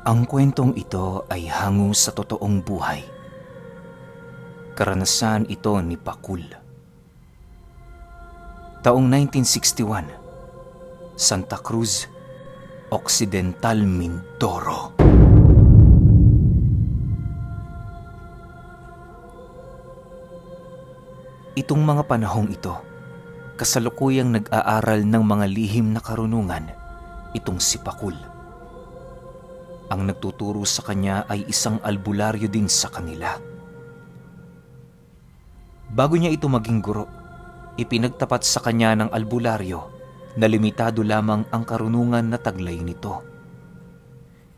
Ang kwentong ito ay hango sa totoong buhay. Karanasan ito ni Pakul. Taong 1961, Santa Cruz, Occidental Mindoro. Itong mga panahong ito, kasalukuyang nag-aaral ng mga lihim na karunungan itong si Pakul. Ang nagtuturo sa kanya ay isang albularyo din sa kanila. Bago niya ito maging guro, ipinagtapat sa kanya ng albularyo na limitado lamang ang karunungan na taglay nito.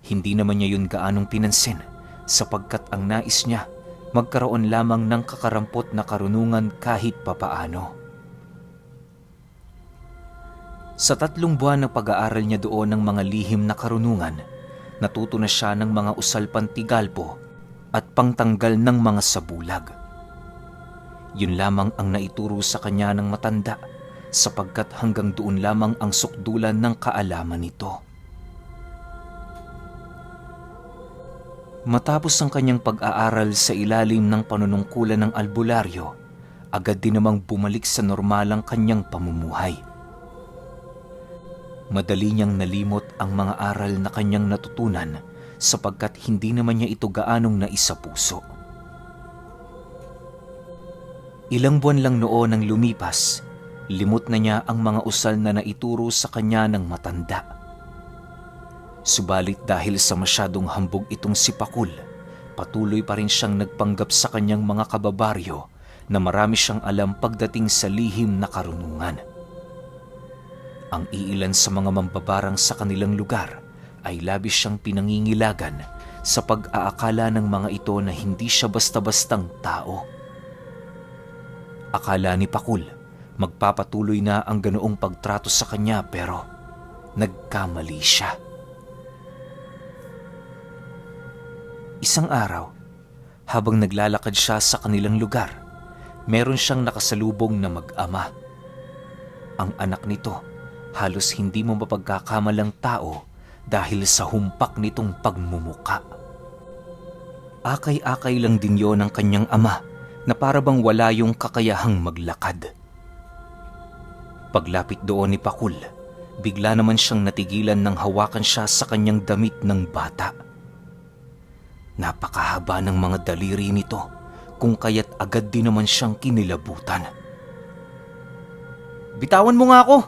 Hindi naman niya yun gaanong pinansin sapagkat ang nais niya magkaroon lamang ng kakarampot na karunungan kahit papaano. Sa 3 buwan ng pag-aaral niya doon ng mga lihim na karunungan, natuto na siya ng mga usal-pantigalpo at pangtanggal ng mga sabulag. Yun lamang ang naituro sa kanya ng matanda sapagkat hanggang doon lamang ang sukdulan ng kaalaman nito. Matapos ang kanyang pag-aaral sa ilalim ng panunungkulan ng albularyo, agad din namang bumalik sa normalang kanyang pamumuhay. Madali niyang nalimot ang mga aral na kanyang natutunan sapagkat hindi naman niya ito gaanong naisapuso. Ilang buwan lang noon ang lumipas, limot na niya ang mga usal na naituro sa kanya ng matanda. Subalit dahil sa masyadong hambog itong si Pakul, patuloy pa rin siyang nagpanggap sa kanyang mga kababaryo na marami siyang alam pagdating sa lihim na karunungan. Ang iilan sa mga mambabarang sa kanilang lugar ay labis siyang pinangingilagan sa pag-aakala ng mga ito na hindi siya basta-bastang tao. Akala ni Pakul magpapatuloy na ang ganoong pagtrato sa kanya pero nagkamali siya. Isang araw, habang naglalakad siya sa kanilang lugar, meron siyang nakasalubong na mag-ama. Ang anak nito, halos hindi mo mapagkakamalang tao dahil sa humpak nitong pagmumuka. Akay-akay lang din yon ng kanyang ama na para bang wala yung kakayahang maglakad. Paglapit doon ni Pakul, bigla naman siyang natigilan nang hawakan siya sa kanyang damit ng bata. Napakahaba ng mga daliri nito kung kaya't agad din naman siyang kinilabutan. "Bitawan mo nga ako!"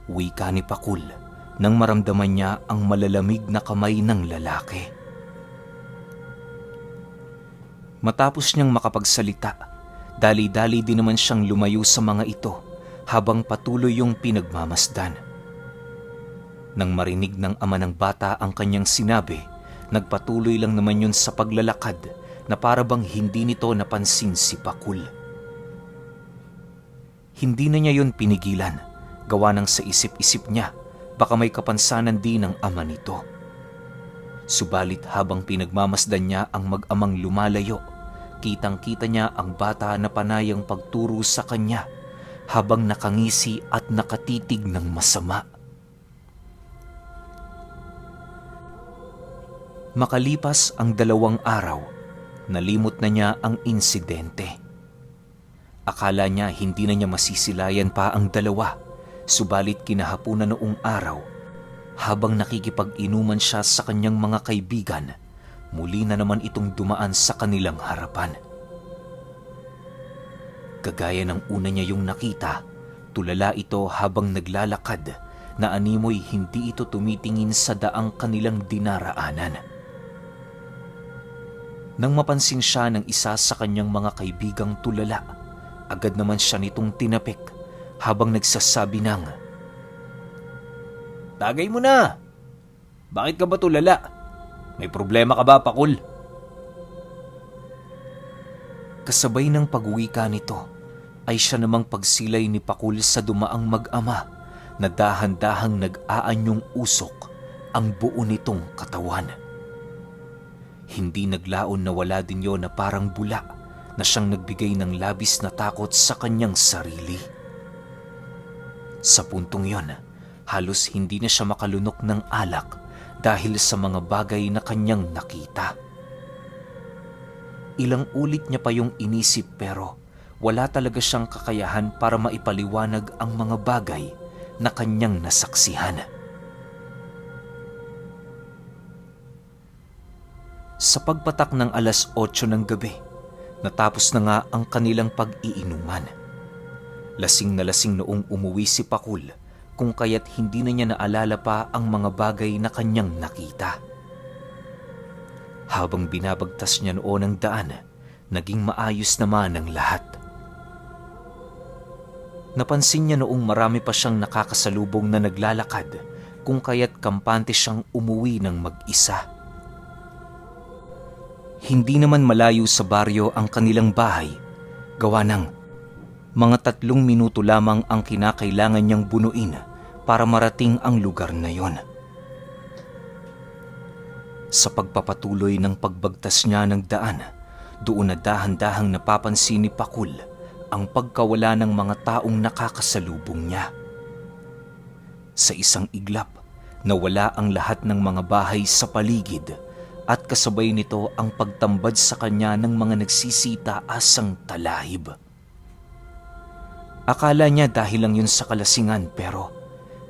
wika ni Pakul nang maramdaman niya ang malalamig na kamay ng lalaki. Matapos niyang makapagsalita, dali-dali din naman siyang lumayo sa mga ito habang patuloy yung pinagmamasdan. Nang marinig ng ama ng bata ang kanyang sinabi, nagpatuloy lang naman yun sa paglalakad na para bang hindi nito napansin si Pakul. Hindi na niya yun pinigilan, gawa ng sa isip-isip niya baka may kapansanan din ng ama nito. Subalit habang pinagmamasdan niya ang mag-amang lumalayo, kitang-kita niya ang bata na panayang pagturo sa kanya habang nakangisi at nakatitig ng masama. Makalipas ang 2 araw, nalimot na niya ang insidente. Akala niya hindi na niya masisilayan pa ang dalawa, subalit kinahapunan noong araw, habang nakikipag-inuman siya sa kanyang mga kaibigan, muli na naman itong dumaan sa kanilang harapan. Kagaya ng una niya yung nakita, tulala ito habang naglalakad na animoy hindi ito tumitingin sa daang kanilang dinaraanan. Nang mapansin siya ng isa sa kanyang mga kaibigang tulala, agad naman siya nitong tinapik habang nagsasabi ng, "Tagay mo na! Bakit ka ba tulala? May problema ka ba, Pakul?" Kasabay ng pag-uwika nito ay siya namang pagsilay ni Pakul sa dumaang mag-ama na dahan-dahang nag-aanyong usok ang buo nitong katawan. Hindi naglaon na wala din yon na parang bula na siyang nagbigay ng labis na takot sa kanyang sarili. Sa puntong yon, halos hindi na siya makalunok ng alak dahil sa mga bagay na kanyang nakita. Ilang ulit niya pa yung inisip pero wala talaga siyang kakayahan para maipaliwanag ang mga bagay na kanyang nasaksihan. Sa pagpatak ng 8:00 ng gabi, natapos na nga ang kanilang pag-iinuman. Lasing na lasing noong umuwi si Pakul, kung kaya't hindi na niya naalala pa ang mga bagay na kanyang nakita. Habang binabagtas niya noon ang daan, naging maayos naman ang lahat. Napansin niya noong marami pa siyang nakakasalubong na naglalakad, kung kaya't kampante siyang umuwi ng mag-isa. Hindi naman malayo sa baryo ang kanilang bahay, gawa ng mga 3 minuto lamang ang kinakailangan niyang bunuin para marating ang lugar na yon. Sa pagpapatuloy ng pagbagtas niya ng daan, doon na dahan-dahang napapansin ni Pakul ang pagkawala ng mga taong nakakasalubong niya. Sa isang iglap, nawala ang lahat ng mga bahay sa paligid at kasabay nito ang pagtambad sa kanya ng mga nagsisitaasang talahib. Akala niya dahil lang yun sa kalasingan pero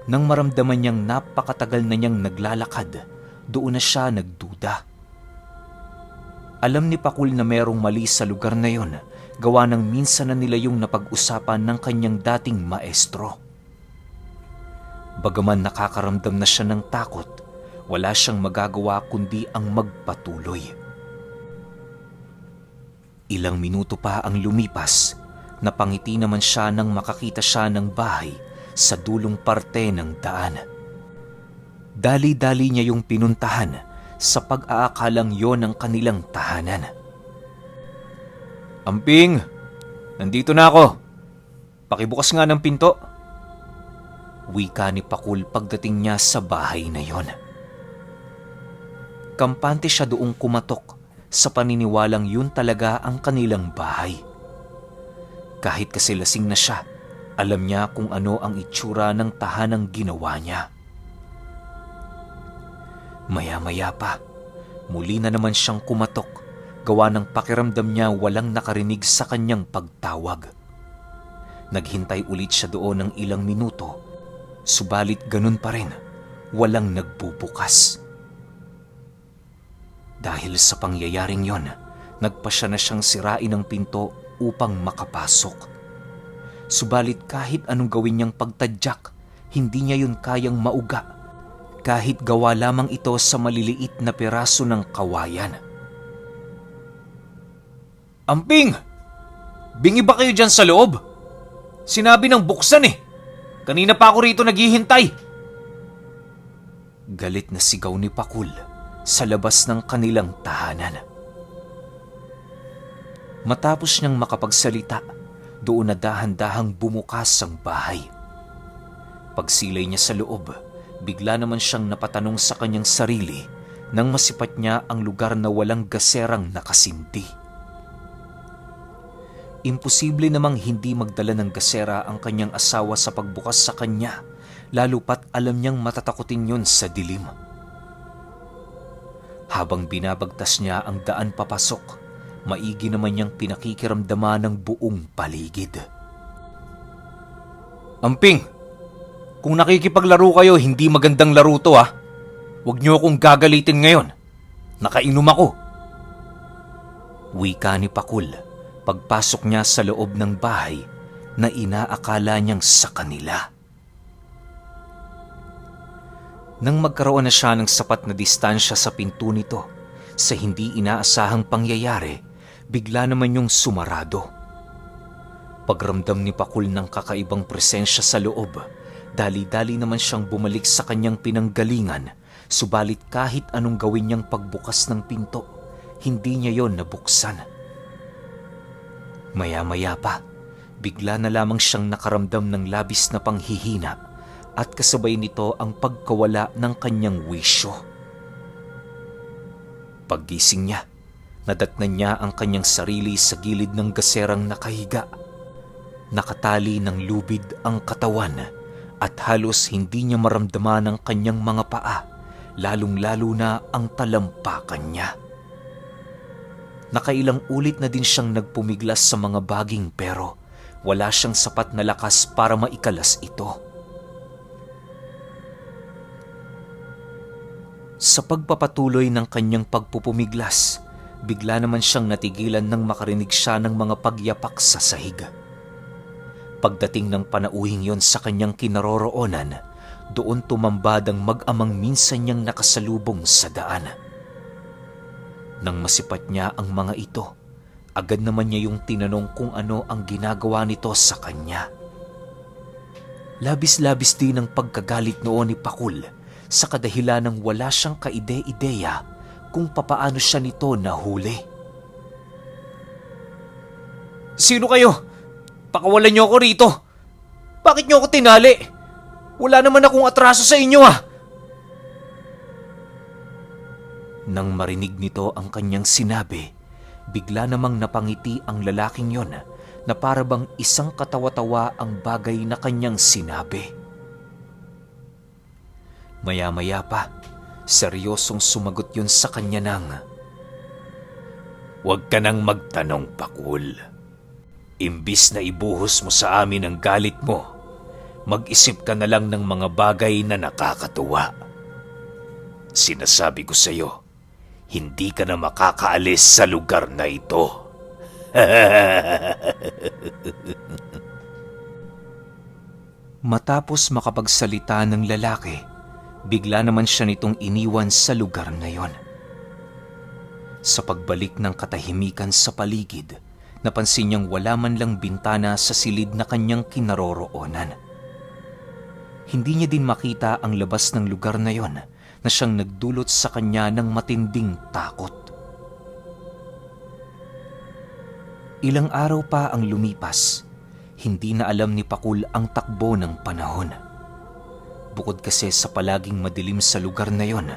nang maramdaman niyang napakatagal na niyang naglalakad, doon na siya nagduda. Alam ni Pakul na merong mali sa lugar na yon, gawa ng minsan na nila yung napag-usapan ng kanyang dating maestro. Bagaman nakakaramdam na siya ng takot, wala siyang magagawa kundi ang magpatuloy. Ilang minuto pa ang lumipas, napangiti naman siya nang makakita siya ng bahay sa dulong parte ng daan. Dali-dali niya yung pinuntahan sa pag-aakalang yon ang kanilang tahanan. "Amping, nandito na ako. Pakibukas nga ng pinto." Wika ni Pakul pagdating niya sa bahay na yon. Kampante siya doong kumatok sa paniniwalang yun talaga ang kanilang bahay. Kahit kasi lasing na siya, alam niya kung ano ang itsura ng tahanang ginawa niya. Maya-maya pa, muli na naman siyang kumatok, gawa ng pakiramdam niya walang nakarinig sa kanyang pagtawag. Naghintay ulit siya doon ng ilang minuto, subalit ganun pa rin, walang nagbubukas. Dahil sa pangyayaring yon, nagpasya na siyang sirain ang pinto upang makapasok. Subalit kahit anong gawin niyang pagtadyak, hindi niya yun kayang mauga, kahit gawa lamang ito sa maliliit na piraso ng kawayan. "Amping! Bingi ba kayo dyan sa loob? Sinabi ng buksan eh! Kanina pa ako rito naghihintay!" Galit na sigaw ni Pakul sa labas ng kanilang tahanan. Matapos niyang makapagsalita, doon na dahan-dahang bumukas ang bahay. Pagsilay niya sa loob, bigla naman siyang napatanong sa kanyang sarili nang masipat niya ang lugar na walang gaserang nakasinti. Imposible namang hindi magdala ng gasera ang kanyang asawa sa pagbukas sa kanya, lalo pat alam niyang matatakotin yun sa dilim. Habang binabagtas niya ang daan papasok, maigi naman niyang pinakikiramdaman ng buong paligid. "Amping, kung nakikipaglaro kayo, hindi magandang laro to ha. Huwag niyo akong gagalitin ngayon. Nakainom ako." Wika ni Pakul pagpasok niya sa loob ng bahay na inaakala niyang sa kanila. Nang magkaroon na siya ng sapat na distansya sa pinto nito, sa hindi inaasahang pangyayari, bigla naman yung sumarado. Pagramdam ni Pakul ng kakaibang presensya sa loob, dali-dali naman siyang bumalik sa kanyang pinanggalingan, subalit kahit anong gawin niyang pagbukas ng pinto, hindi niya yon nabuksan. Maya-maya pa, bigla na lamang siyang nakaramdam ng labis na panghihina at kasabay nito ang pagkawala ng kanyang wisyo. Paggising niya, nadatnan niya ang kanyang sarili sa gilid ng gaserang nakahiga. Nakatali ng lubid ang katawan at halos hindi niya maramdaman ang kanyang mga paa, lalong-lalo na ang talampakan niya. Nakailang ulit na din siyang nagpumiglas sa mga baging pero wala siyang sapat na lakas para maikalas ito. Sa pagpapatuloy ng kanyang pagpupumiglas, bigla naman siyang natigilan nang makarinig siya ng mga pagyapak sa sahig. Pagdating ng panauhing yon sa kanyang kinaroroonan, doon tumambad ang mag-amang minsan niyang nakasalubong sa daan. Nang masipat niya ang mga ito, agad naman niya yung tinanong kung ano ang ginagawa nito sa kanya. Labis-labis din ang pagkagalit noon ni Pakul sa kadahilan ng wala siyang kaide-ideya kung papaano siya nito nahuli. "Sino kayo? Pakawalan niyo ako rito! Bakit niyo ako tinali? Wala naman akong atraso sa inyo ah!" Nang marinig nito ang kanyang sinabi, bigla namang napangiti ang lalaking yon na para bang isang katawa-tawa ang bagay na kanyang sinabi. Maya-maya pa, seryosong sumagot yun sa kanya ng, "Huwag ka nang magtanong, Pakul. Imbis na ibuhos mo sa amin ang galit mo, mag-isip ka na lang ng mga bagay na nakakatuwa. Sinasabi ko sa iyo, hindi ka na makakaalis sa lugar na ito." Matapos makapagsalita ng lalaki, bigla naman siya nitong iniwan sa lugar na yon. Sa pagbalik ng katahimikan sa paligid, napansin niyang wala man lang bintana sa silid na kanyang kinaroroonan. Hindi niya din makita ang labas ng lugar na yon na siyang nagdulot sa kanya ng matinding takot. Ilang araw pa ang lumipas, hindi na alam ni Pakul ang takbo ng panahon. Bukod kasi sa palaging madilim sa lugar na yon,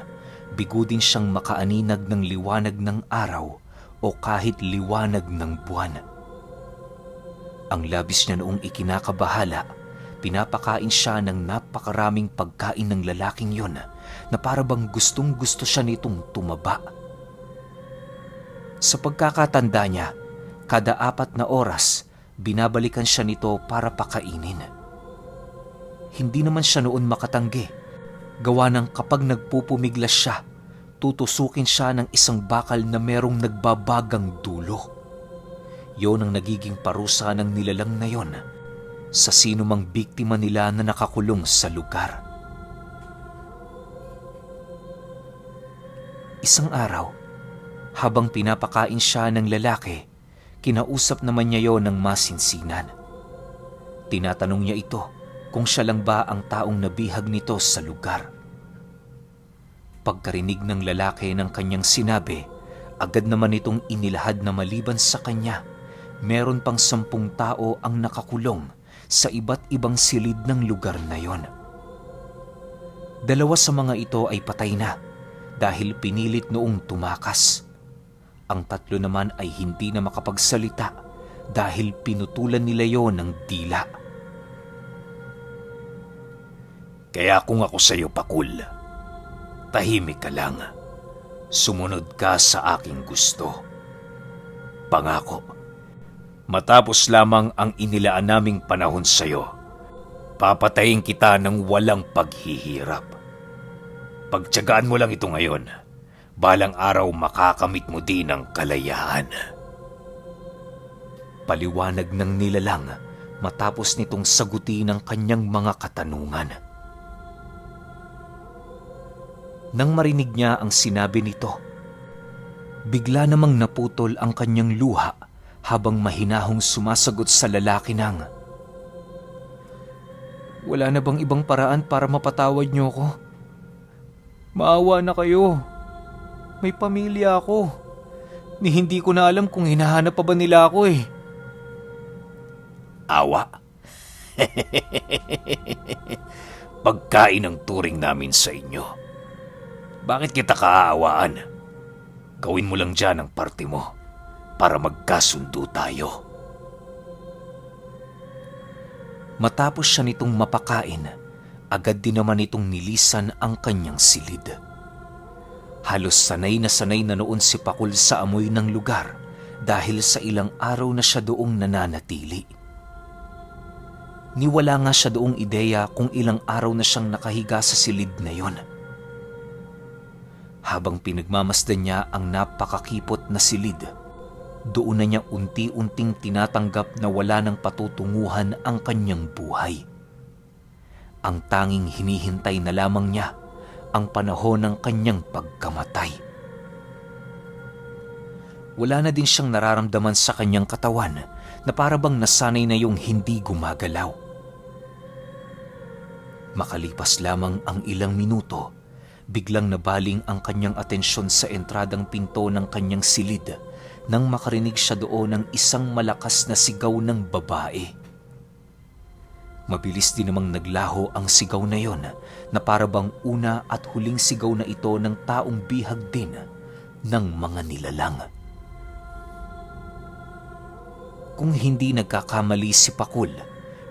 bigo din siyang makaaninag ng liwanag ng araw o kahit liwanag ng buwan. Ang labis niya noong ikinakabahala, pinapakain siya ng napakaraming pagkain ng lalaking yon na para bang gustong-gusto siya nitong tumaba. Sa pagkakatanda niya, kada 4 na oras, binabalikan siya nito para pakainin. Hindi naman siya noon makatanggi, gawa ng kapag nagpupumiglas siya, tutusukin siya ng isang bakal na merong nagbabagang dulo. Yon ang nagiging parusa ng nilalang na yon sa sino mang biktima nila na nakakulong sa lugar. Isang araw, habang pinapakain siya ng lalaki, kinausap naman niya yon ng masinsinan. Tinatanong niya ito kung siya lang ba ang taong nabihag nito sa lugar. Pagkarinig ng lalaki ng kanyang sinabi, agad naman itong inilahad na maliban sa kanya, meron pang 10 tao ang nakakulong sa iba't ibang silid ng lugar na yon. 2 sa mga ito ay patay na dahil pinilit noong tumakas. Ang 3 naman ay hindi na makapagsalita dahil pinutulan nila yon ng dila. Kaya kung ako sa iyo, Pakul, tahimik ka lang. Sumunod ka sa aking gusto. Pangako, matapos lamang ang inilaan naming panahon sa iyo, papatayin kita ng walang paghihirap. Pagtiyagaan mo lang ito ngayon. Balang araw makakamit mo din ang kalayaan. Paliwanag ng nilalang matapos nitong sagutin ang kanyang mga katanungan. Nang marinig niya ang sinabi nito, bigla namang naputol ang kanyang luha habang mahinahong sumasagot sa lalaki ng, "Wala na bang ibang paraan para mapatawad niyo ko? Maawa na kayo. May pamilya ako. Ni hindi ko na alam kung hinahanap pa ba nila ako eh." Awa? Pagkain ang turing namin sa inyo. Bakit kita kaaawaan? Gawin mo lang dyan ang parte mo para magkasundo tayo. Matapos siya nitong mapakain, agad din naman itong nilisan ang kanyang silid. Halos sanay na noon si Pakul sa amoy ng lugar dahil sa ilang araw na siya doong nananatili. Niwala nga siya doong ideya kung ilang araw na siyang nakahiga sa silid na yon. Habang pinagmamasdan niya ang napakakipot na silid, doon na niya unti-unting tinatanggap na wala ng patutunguhan ang kanyang buhay. Ang tanging hinihintay na lamang niya ang panahon ng kanyang pagkamatay. Wala na din siyang nararamdaman sa kanyang katawan na para bang nasanay na yung hindi gumagalaw. Makalipas lamang ang ilang minuto, biglang nabaling ang kanyang atensyon sa entradang pinto ng kanyang silid nang makarinig siya doon ng isang malakas na sigaw ng babae. Mabilis din namang naglaho ang sigaw na yon na para bang una at huling sigaw na ito ng taong bihag din ng mga nilalang. Kung hindi nagkakamali si Pakul,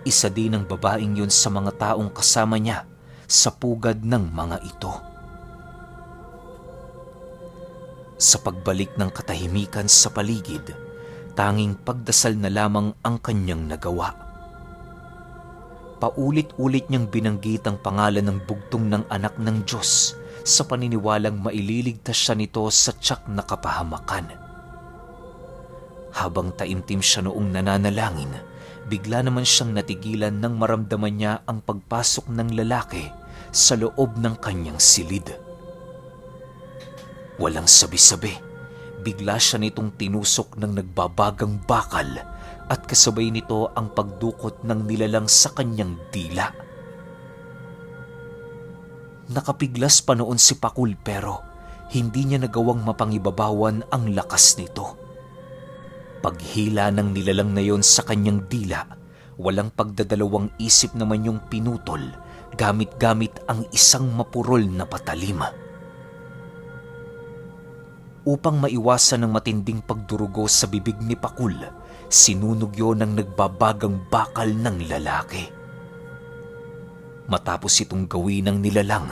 isa din ang babaeng yun sa mga taong kasama niya sa pugad ng mga ito. Sa pagbalik ng katahimikan sa paligid, tanging pagdasal na lamang ang kanyang nagawa. Paulit-ulit niyang binanggit ang pangalan ng bugtong ng anak ng Diyos sa paniniwalang maililigtas siya nito sa tiyak na kapahamakan. Habang taimtim siya noong nananalangin, bigla naman siyang natigilan nang maramdaman niya ang pagpasok ng lalaki sa loob ng kanyang silid. Walang sabi-sabi, bigla siya nitong tinusok ng nagbabagang bakal at kasabay nito ang pagdukot ng nilalang sa kanyang dila. Nakapiglas pa noon si Pakul pero hindi niya nagawang mapangibabawan ang lakas nito. Paghila ng nilalang na yon sa kanyang dila, walang pagdadalawang isip naman yung pinutol gamit-gamit ang isang mapurol na patalim. Upang maiwasan ng matinding pagdurugo sa bibig ni Pakul, sinunog yon ng nagbabagang bakal ng lalaki. Matapos itong gawin ng nilalang,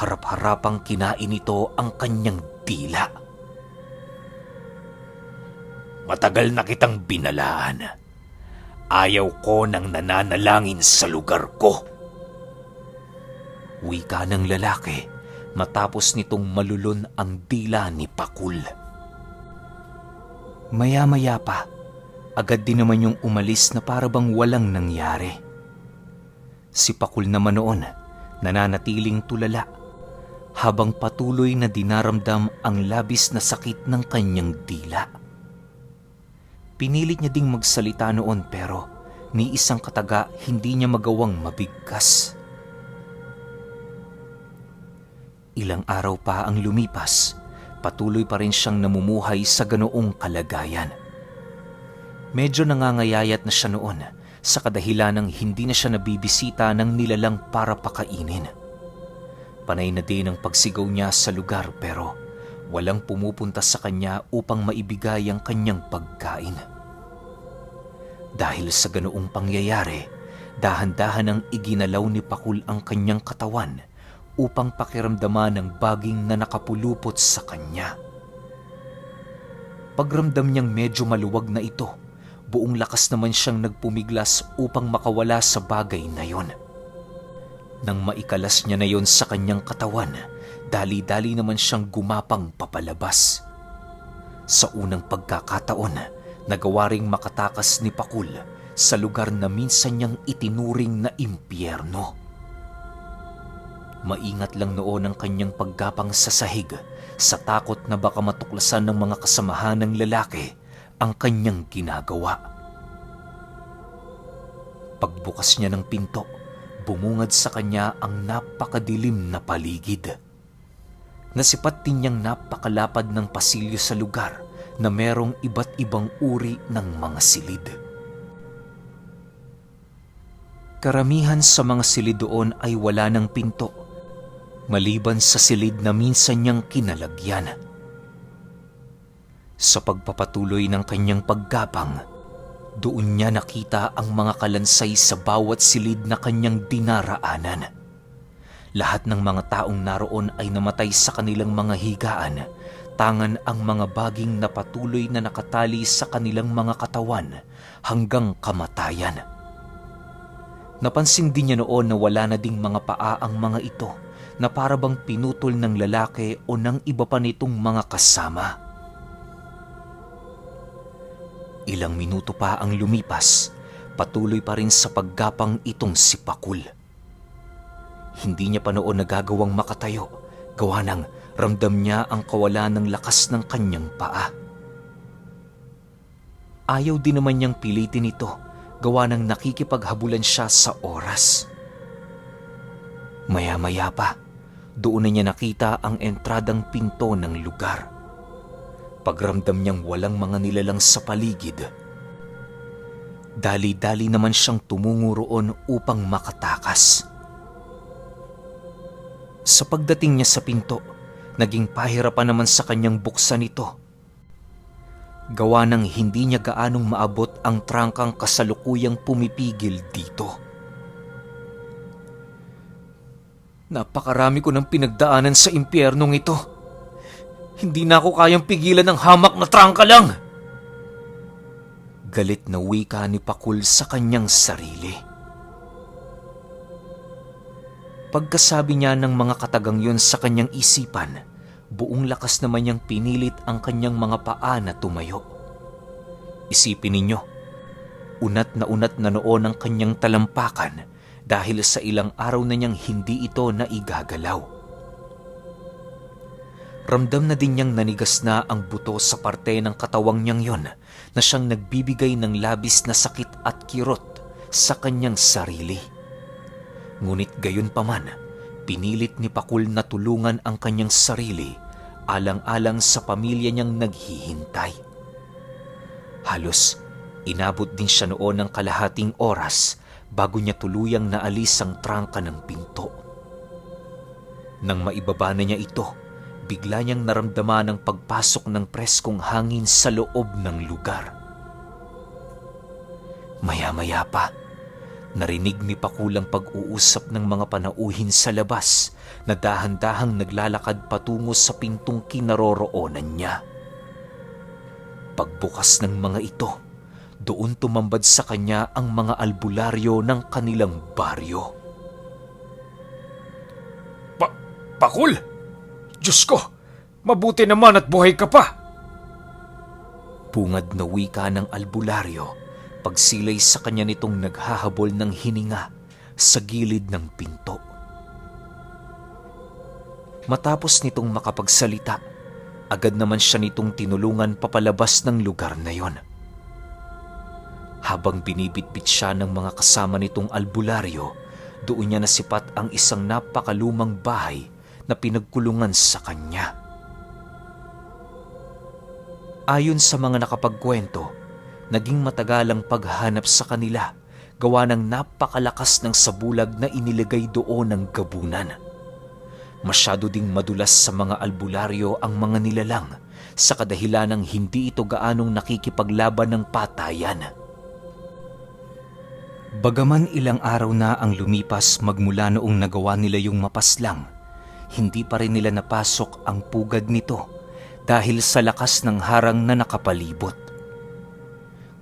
harap-harapang kinain ito ang kanyang dila. Matagal na kitang binalaan. Ayaw ko nang nananalangin sa lugar ko. Wika ng lalaki matapos nitong malulon ang dila ni Pakul. Maya-maya pa, agad din naman yung umalis na para bang walang nangyari. Si Pakul naman noon, nananatiling tulala, habang patuloy na dinaramdam ang labis na sakit ng kanyang dila. Pinilit niya ding magsalita noon pero ni isang kataga hindi niya magawang mabigkas. Ilang araw pa ang lumipas, patuloy pa rin siyang namumuhay sa ganoong kalagayan. Medyo nangangayayat na siya noon sa kadahilanang hindi na siya nabibisita ng nilalang para pakainin. Panay na din ang pagsigaw niya sa lugar pero walang pumupunta sa kanya upang maibigay ang kanyang pagkain. Dahil sa ganoong pangyayari, dahan-dahan ang iginalaw ni Pakul ang kanyang katawan upang pakiramdaman ng baging na nakapulupot sa kanya. Pagramdam niyang medyo maluwag na ito, buong lakas naman siyang nagpumiglas upang makawala sa bagay na yon. Nang maikalas niya na yon sa kanyang katawan, dali-dali naman siyang gumapang papalabas. Sa unang pagkakataon, nagawa ring makatakas ni Pakul sa lugar na minsan niyang itinuring na impyerno. Maingat lang noon ang kanyang paggapang sa sahig sa takot na baka matuklasan ng mga kasamahan ng lalaki ang kanyang ginagawa. Pagbukas niya ng pinto, bumungad sa kanya ang napakadilim na paligid. Nasipat din niyang napakalapad ng pasilyo sa lugar na merong iba't ibang uri ng mga silid. Karamihan sa mga silid doon ay wala ng pinto, maliban sa silid na minsan niyang kinalagyan. Sa pagpapatuloy ng kanyang paggapang, doon niya nakita ang mga kalansay sa bawat silid na kanyang dinaraanan. Lahat ng mga taong naroon ay namatay sa kanilang mga higaan. Tangan ang mga baging na patuloy na nakatali sa kanilang mga katawan hanggang kamatayan. Napansin din niya noon na wala na ding mga paa ang mga ito na para bang pinutol ng lalaki o ng iba pa nitong mga kasama. Ilang minuto pa ang lumipas, patuloy pa rin sa paggapang itong si Pakul. Hindi niya pa noon nagagawang makatayo, gawa ng ramdam niya ang kawalan ng lakas ng kanyang paa. Ayaw din naman niyang pilitin ito, gawa ng nakikipaghabulan siya sa oras. Maya-maya pa, doon na niya nakita ang entradang pinto ng lugar. Pagramdam niyang walang mga nilalang sa paligid, dali-dali naman siyang tumungo roon upang makatakas. Sa pagdating niya sa pinto, naging pahirapan naman sa kanyang buksan ito. Gawa ng hindi niya gaanong maabot ang trangkang kasalukuyang pumipigil dito. Napakarami ko ng pinagdaanan sa impyernong ito. Hindi na ako kayang pigilan ng hamak na trangka lang. Galit na wika ni Pakul sa kanyang sarili. Pagkasabi niya ng mga katagang yun sa kanyang isipan, buong lakas naman niyang pinilit ang kanyang mga paa na tumayo. Isipin ninyo, unat na noon ang kanyang talampakan dahil sa ilang araw na niyang hindi ito naigagalaw. Ramdam na din niyang nanigas na ang buto sa parte ng katawang niyang yon na siyang nagbibigay ng labis na sakit at kirot sa kanyang sarili. Ngunit gayon pa man, pinilit ni Pakul na tulungan ang kanyang sarili alang-alang sa pamilya niyang naghihintay. Halos inabot din siya noon ng kalahating oras bago niya tuluyang naalis ang trangka ng pinto. Nang maibaba na niya ito, bigla niyang naramdaman ang pagpasok ng preskong hangin sa loob ng lugar. Maya-maya pa, narinig ni Pakul ang pag-uusap ng mga panauhin sa labas na dahan-dahang naglalakad patungo sa pintong kinaroroonan niya. Pagbukas ng mga ito, doon tumambad sa kanya ang mga albularyo ng kanilang baryo. Pakul! Diyos ko! Mabuti naman at buhay ka pa! Bungad na wika ng albularyo pagsilay sa kanya nitong naghahabol ng hininga sa gilid ng pinto. Matapos nitong makapagsalita, agad naman siya nitong tinulungan papalabas ng lugar na yon. Habang binibitbit siya ng mga kasama nitong albularyo, doon niya nasipat ang isang napakalumang bahay na pinagkulungan sa kanya. Ayon sa mga nakapagkwento, naging matagalang paghanap sa kanila gawa ng napakalakas ng sabulag na inilagay doon ng gabunan. Masyado ding madulas sa mga albularyo ang mga nilalang sa kadahilan ng hindi ito gaanong nakikipaglaban ng patayan. Bagaman ilang araw na ang lumipas magmula noong nagawa nila yung mapaslang, hindi pa rin nila napasok ang pugad nito dahil sa lakas ng harang na nakapalibot.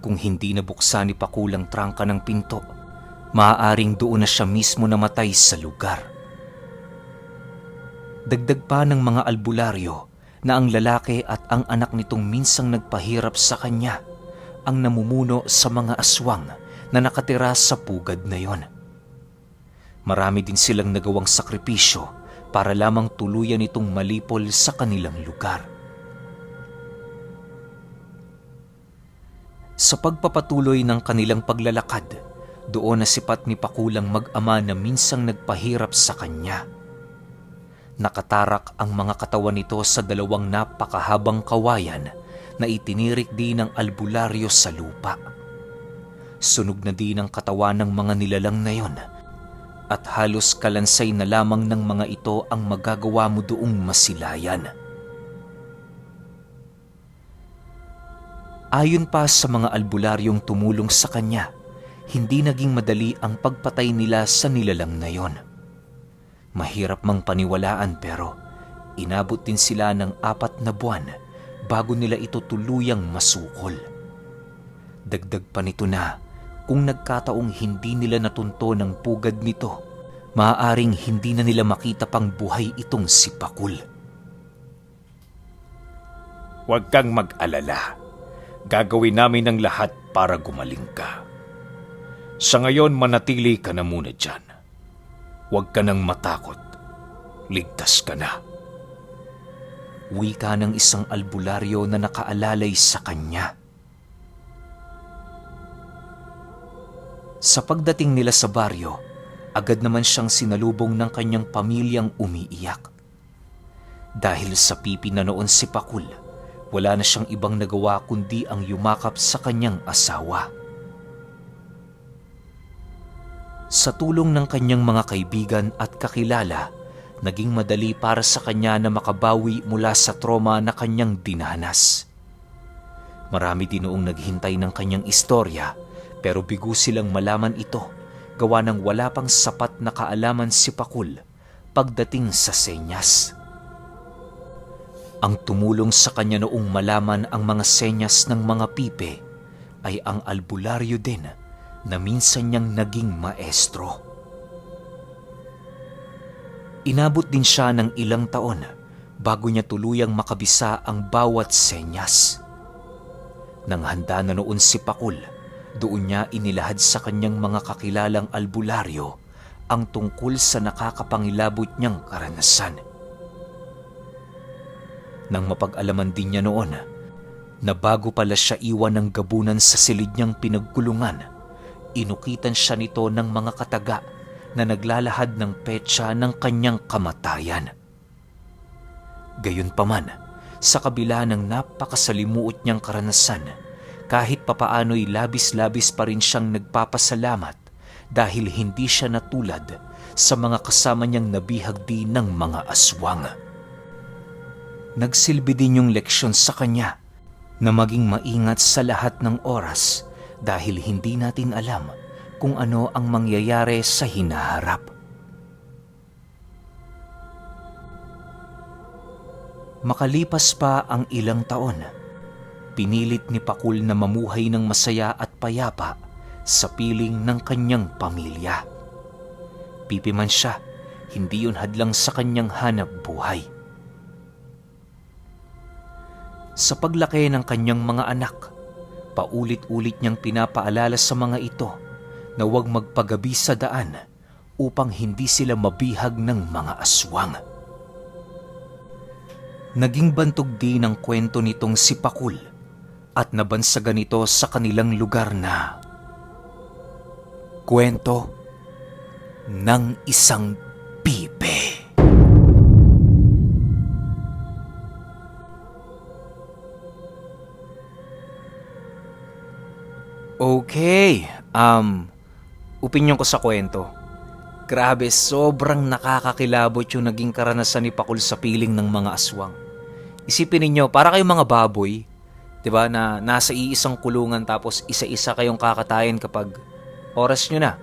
Kung hindi nabuksan ni Pakul ang trangka ng pinto, maaaring doon na siya mismo namatay sa lugar. Dagdag pa ng mga albularyo na ang lalaki at ang anak nitong minsang nagpahirap sa kanya ang namumuno sa mga aswang na nakatira sa pugad na yon. Marami din silang nagawang sakripisyo para lamang tuluyan itong malipol sa kanilang lugar. Sa pagpapatuloy ng kanilang paglalakad, doon nasipat ni Pakulang mag-ama na minsang nagpahirap sa kanya. Nakatarak ang mga katawan nito sa dalawang napakahabang kawayan na itinirik din ng albularyo sa lupa. Sunog na din ang katawan ng mga nilalang na yon at halos kalansay na lamang ng mga ito ang magagawa mo doong masilayan. Ayon pa sa mga albularyong tumulong sa kanya, hindi naging madali ang pagpatay nila sa nilalang na yon. Mahirap mang paniwalaan pero inabot din sila ng 4 na buwan bago nila ito tuluyang masukol. Dagdag pa nito na kung nagkataong hindi nila natunto ng pugad nito, maaaring hindi na nila makita pang buhay itong si Pakul. Huwag kang mag-alala. Gagawin namin ang lahat para gumaling ka. Sa ngayon, manatili ka na muna dyan. Huwag ka nang matakot. Ligtas ka na. Wika ng isang albularyo na nakaalalay sa kanya. Sa pagdating nila sa baryo, agad naman siyang sinalubong ng kanyang pamilyang umiiyak. Dahil sa pipi na noon si Pakul, wala na siyang ibang nagawa kundi ang yumakap sa kanyang asawa. Sa tulong ng kanyang mga kaibigan at kakilala, naging madali para sa kanya na makabawi mula sa trauma na kanyang dinanas. Marami din noong naghintay ng kanyang istorya pero bigo silang malaman ito gawa ng wala pang sapat na kaalaman si Pakul pagdating sa senyas. Ang tumulong sa kanya noong malaman ang mga senyas ng mga pipe ay ang albularyo din na minsan niyang naging maestro. Inabot din siya ng ilang taon bago niya tuluyang makabisa ang bawat senyas. Nang handa na noon si Pakul, doon niya inilahad sa kanyang mga kakilalang albularyo ang tungkol sa nakakapangilabot niyang karanasan. Nang mapag-alaman din niya noon na bago pala siya iwan ng gabunan sa silid niyang pinagkulungan, inukitan siya nito ng mga kataga na naglalahad ng petsa ng kanyang kamatayan. Gayunpaman, sa kabila ng napakasalimuot niyang karanasan, kahit papaano'y labis-labis pa rin siyang nagpapasalamat dahil hindi siya natulad sa mga kasama niyang nabihagdi ng mga aswang. Nagsilbi din yung leksyon sa kanya na maging maingat sa lahat ng oras dahil hindi natin alam kung ano ang mangyayari sa hinaharap. Makalipas pa ang ilang taon, pinilit ni Pakul na mamuhay ng masaya at payapa sa piling ng kanyang pamilya. Pipi man siya, hindi yun hadlang sa kanyang hanap buhay. Sa paglaki ng kanyang mga anak, paulit-ulit niyang pinapaalala sa mga ito na huwag magpagabi sa daan upang hindi sila mabihag ng mga aswang. Naging bantog din ang kwento nitong si Pakul at nabansagan ito sa kanilang lugar na kwento ng isang pipe. Okay, opinyon ko sa kwento. Grabe, sobrang nakakakilabot yung naging karanasan ni Pakul sa piling ng mga aswang. Isipin ninyo, para kayong mga baboy, 'di ba, na nasa iisang kulungan tapos isa-isa kayong kakatayin kapag oras nyo na.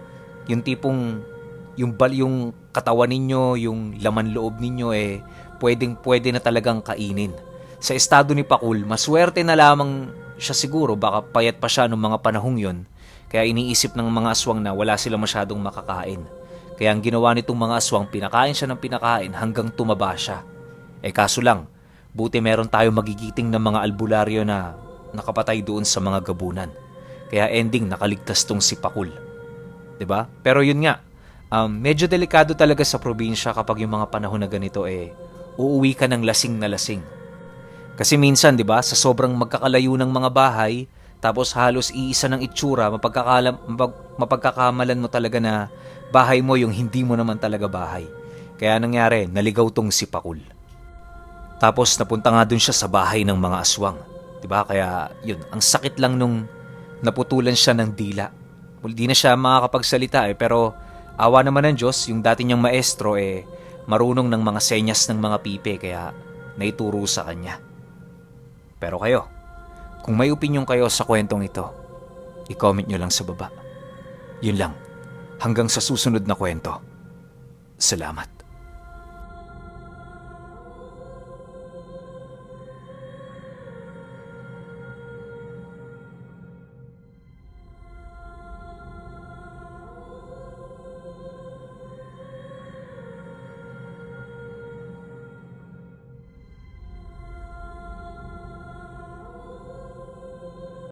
Yung tipong yung katawan ninyo, yung laman loob ninyo pwede na talagang kainin. Sa estado ni Pakul, maswerte na lamang siya siguro, baka payat pa siya noong mga panahong yon. Kaya iniisip ng mga aswang na wala sila masyadong makakain. Kaya ang ginawa nitong mga aswang, pinakain siya ng pinakain hanggang tumaba siya. Kaso lang, buti meron tayo magigiting ng mga albularyo na nakapatay doon sa mga gabunan. Kaya ending, nakaligtas tong si Pakul. 'Di ba? Pero yun nga, medyo delikado talaga sa probinsya kapag yung mga panahon na ganito uuwi ka ng lasing na lasing. Kasi minsan, 'di ba, sa sobrang magkakalayo ng mga bahay, tapos halos iisa ng itsura, mapagkakamalan mo talaga na bahay mo yung hindi mo naman talaga bahay. Kaya nangyari, naligaw tong si Pakul. Tapos napunta nga dun siya sa bahay ng mga aswang. 'Di ba? Kaya yun, ang sakit lang nung naputulan siya ng dila. Well, di na siya makakapagsalita pero awa naman ng Diyos, yung dati niyang maestro marunong ng mga senyas ng mga pipe kaya naituro sa kanya. Pero kayo, kung may opinyon kayo sa kwentong ito, i-comment nyo lang sa baba. Yun lang. Hanggang sa susunod na kwento. Salamat.